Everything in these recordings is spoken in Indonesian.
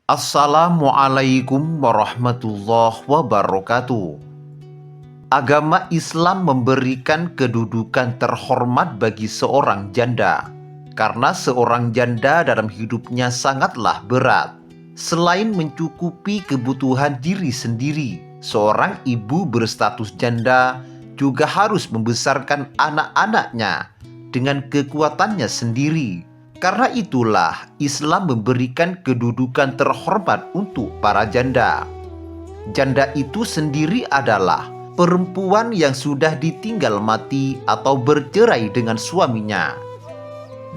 Assalamualaikum warahmatullahi wabarakatuh. Agama Islam memberikan kedudukan terhormat bagi seorang janda, karena seorang janda dalam hidupnya sangatlah berat. Selain mencukupi kebutuhan diri sendiri, seorang ibu berstatus janda juga harus membesarkan anak-anaknya dengan kekuatannya sendiri. Karena itulah Islam memberikan kedudukan terhormat untuk para janda. Janda itu sendiri adalah perempuan yang sudah ditinggal mati atau bercerai dengan suaminya.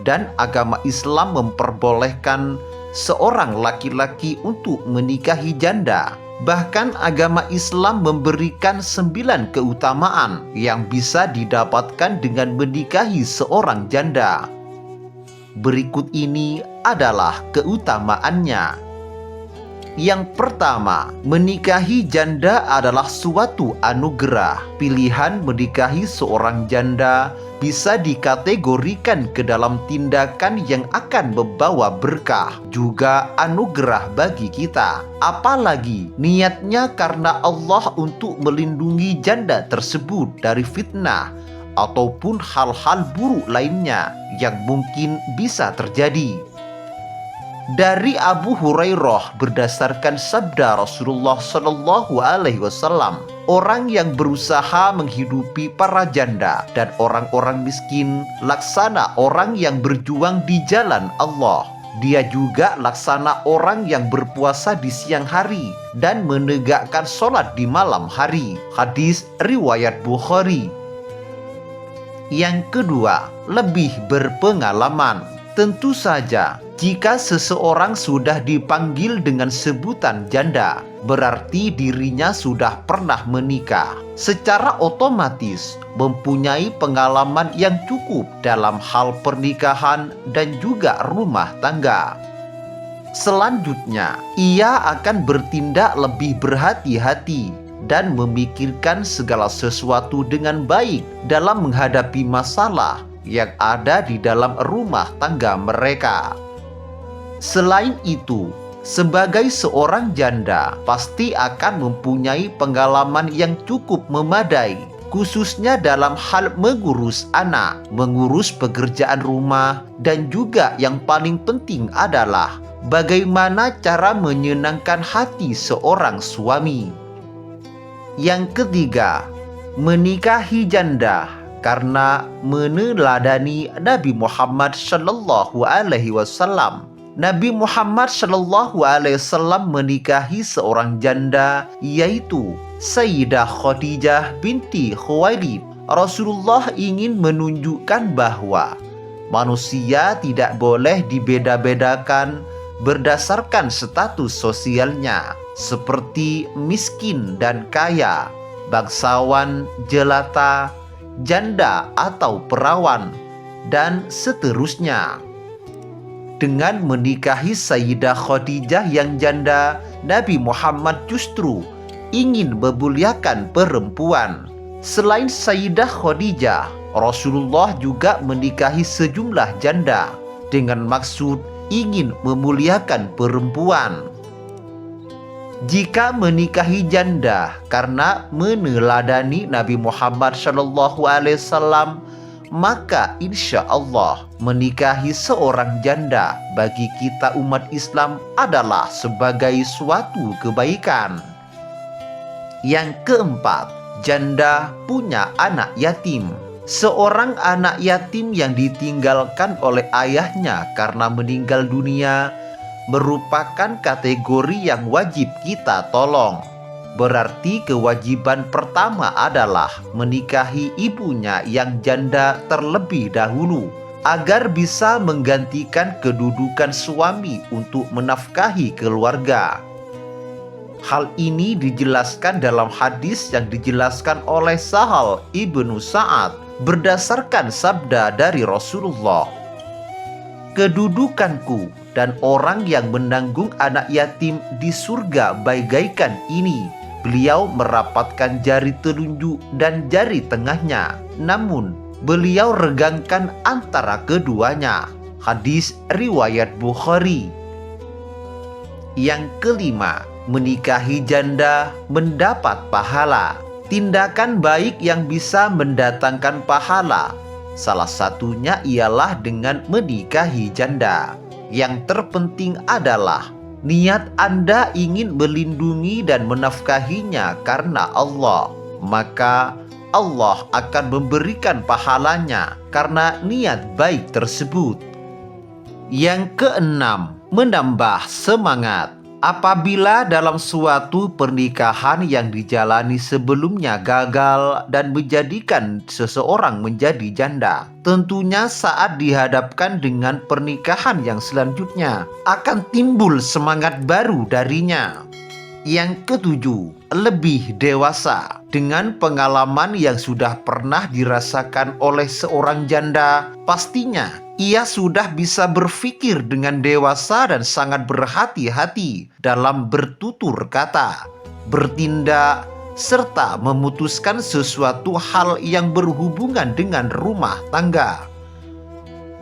Dan agama Islam memperbolehkan seorang laki-laki untuk menikahi janda. Bahkan agama Islam memberikan 9 keutamaan yang bisa didapatkan dengan menikahi seorang janda. Berikut ini adalah keutamaannya. Yang pertama, menikahi janda adalah suatu anugerah. Pilihan menikahi seorang janda bisa dikategorikan ke dalam tindakan yang akan membawa berkah, juga anugerah bagi kita. Apalagi niatnya karena Allah untuk melindungi janda tersebut dari fitnah ataupun hal-hal buruk lainnya yang mungkin bisa terjadi. Dari Abu Hurairah berdasarkan sabda Rasulullah Shallallahu Alaihi Wasallam, orang yang berusaha menghidupi para janda dan orang-orang miskin laksana orang yang berjuang di jalan Allah. Dia juga laksana orang yang berpuasa di siang hari dan menegakkan sholat di malam hari. Hadis riwayat Bukhari. Yang kedua, lebih berpengalaman. Tentu saja, jika seseorang sudah dipanggil dengan sebutan janda, berarti dirinya sudah pernah menikah. Secara otomatis, mempunyai pengalaman yang cukup dalam hal pernikahan dan juga rumah tangga. Selanjutnya, ia akan bertindak lebih berhati-hati dan memikirkan segala sesuatu dengan baik dalam menghadapi masalah yang ada di dalam rumah tangga mereka. Selain itu, sebagai seorang janda pasti akan mempunyai pengalaman yang cukup memadai, khususnya dalam hal mengurus anak, mengurus pekerjaan rumah, dan juga yang paling penting adalah bagaimana cara menyenangkan hati seorang suami. Yang ketiga, menikahi janda karena meneladani Nabi Muhammad Shallallahu Alaihi Wasallam. Nabi Muhammad Shallallahu Alaihi Wasallam menikahi seorang janda, yaitu Sayyidah Khadijah binti Khuwailid. Rasulullah ingin menunjukkan bahwa manusia tidak boleh dibeda-bedakan berdasarkan status sosialnya, seperti miskin dan kaya, bangsawan, jelata, janda atau perawan, dan seterusnya. Dengan menikahi Sayyidah Khadijah yang janda, Nabi Muhammad justru ingin memuliakan perempuan. Selain Sayyidah Khadijah, Rasulullah juga menikahi sejumlah janda dengan maksud ingin memuliakan perempuan. Jika menikahi janda karena meneladani Nabi Muhammad SAW, maka insya Allah menikahi seorang janda bagi kita umat Islam adalah sebagai suatu kebaikan. Yang keempat, janda punya anak yatim. Seorang anak yatim yang ditinggalkan oleh ayahnya karena meninggal dunia merupakan kategori yang wajib kita tolong. Berarti kewajiban pertama adalah menikahi ibunya yang janda terlebih dahulu, agar bisa menggantikan kedudukan suami untuk menafkahi keluarga. Hal ini dijelaskan dalam hadis yang dijelaskan oleh Sahal ibnu Sa'ad berdasarkan sabda dari Rasulullah, "Kedudukanku dan orang yang menanggung anak yatim di surga bagaikan ini." Beliau merapatkan jari telunjuk dan jari tengahnya, namun beliau regangkan antara keduanya. Hadis riwayat Bukhari. Yang kelima, menikahi janda mendapat pahala. Tindakan baik yang bisa mendatangkan pahala, salah satunya ialah dengan menikahi janda. Yang terpenting adalah niat Anda ingin melindungi dan menafkahinya karena Allah, maka Allah akan memberikan pahalanya karena niat baik tersebut. Yang keenam, menambah semangat. Apabila dalam suatu pernikahan yang dijalani sebelumnya gagal dan menjadikan seseorang menjadi janda, tentunya saat dihadapkan dengan pernikahan yang selanjutnya akan timbul semangat baru darinya. Yang ketujuh, lebih dewasa. Dengan pengalaman yang sudah pernah dirasakan oleh seorang janda, pastinya ia sudah bisa berpikir dengan dewasa dan sangat berhati-hati dalam bertutur kata, bertindak, serta memutuskan sesuatu hal yang berhubungan dengan rumah tangga.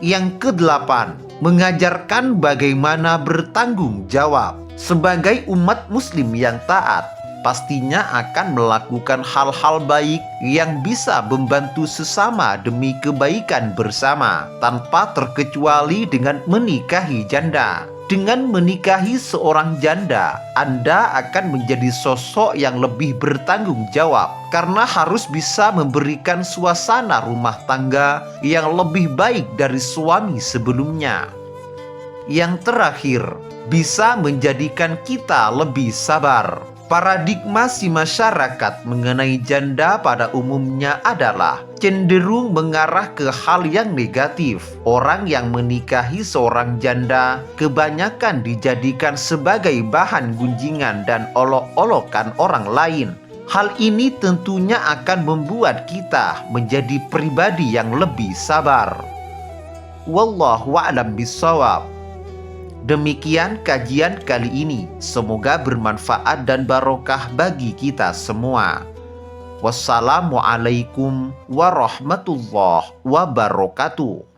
Yang kedelapan, mengajarkan bagaimana bertanggung jawab. Sebagai umat muslim yang taat, pastinya akan melakukan hal-hal baik yang bisa membantu sesama demi kebaikan bersama, tanpa terkecuali dengan menikahi janda. Dengan menikahi seorang janda, Anda akan menjadi sosok yang lebih bertanggung jawab karena harus bisa memberikan suasana rumah tangga yang lebih baik dari suami sebelumnya. Yang terakhir, bisa menjadikan kita lebih sabar. Paradigma si masyarakat mengenai janda pada umumnya adalah cenderung mengarah ke hal yang negatif. Orang yang menikahi seorang janda kebanyakan dijadikan sebagai bahan gunjingan dan olok-olokan orang lain. Hal ini tentunya akan membuat kita menjadi pribadi yang lebih sabar. Wallahu a'lam bishawab. Demikian kajian kali ini. Semoga bermanfaat dan barokah bagi kita semua. Wassalamualaikum warahmatullahi wabarakatuh.